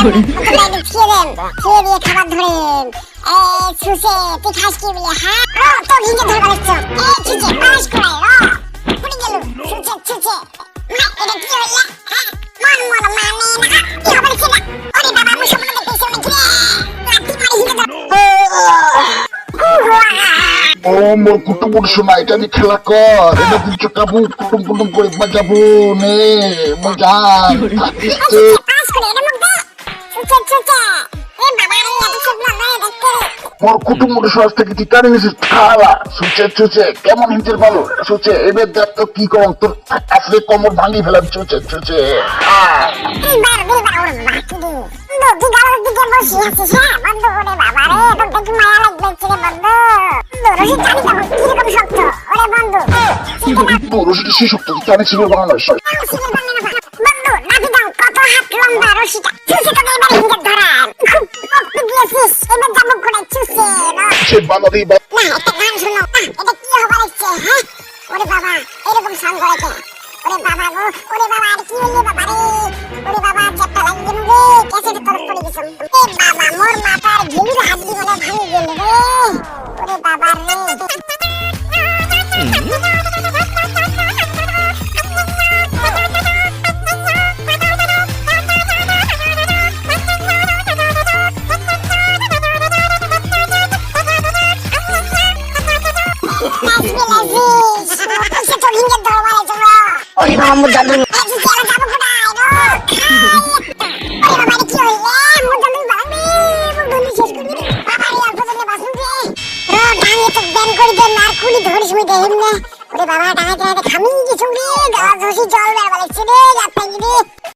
তোমরা একটু খেয়ে দিয়ে খাবার ধরেন। ছুসে তুই খাস কি বলে? হ্যাঁ তো ভিজে ধরবা লাগছো। ছুসে পাস করাই পুরি গেল। ছুসে এটা কি হইলা? হ্যাঁ মন মানে না কি হবে সেটা? ওরে বাবা আমি স্বপ্ন দেখতেছি অনেক রে। লাঠি মারি হিলে মোর কুটুম শোনা এটা দিয়ে খেলা কর। এটা দিন চোটাবু কুটুম কুটুম করে বাজাবো নে মজা থাকিসতে। পাস করে এটা মুখ দে। ছুসে এ বাবা রে এত স্বপ্ন না দেখতে। মোর কুটুম সরাস থেকে তুই কানে নিছিস খালা। সুচে কেমন হিঞ্চের ভালো সুচে এবার দেখ তো কি করম তোর আসলে কোমর ভাঙি ফেলাম সুচে এইবার ওর বাকি দি বন্ধু গালের দিকে বসে আছিস। হ্যাঁ বন্ধু ওরে বাবা রে তোর কি মায়া লাগবে রে বন্ধু? রশি টানি দাও কিরকম শক্ত ওরে বন্ধু। রশিটা সে শক্ত কানে ছিল বানানো বন্ধু নাকি দাও কত হাত লম্বা রশিটা। চুষে তো এবার হিঙ্গে ধরান খুব রক্ত দিয়েছিস। এবার যাবো কোনে চুষে না সে বানা দিই না একটা গান শোনো। এটা কি হবে লাগছে? হ্যাঁ ওরে বাবা এরকম সং করেছে। ওরে বাবা গো ওরে বাবা আর কি হইলো বাবা রে? ওরে বাবা চেপটা লাগি গেল রে ক্যাসেটে তরফ পড়ে গেছে। এ বাবা মোর মাথার ঘিলুর হাড্ডি বলে ভাঙি গেল রে। ওরে বাবা রে মোহাম্মদ জাদু জল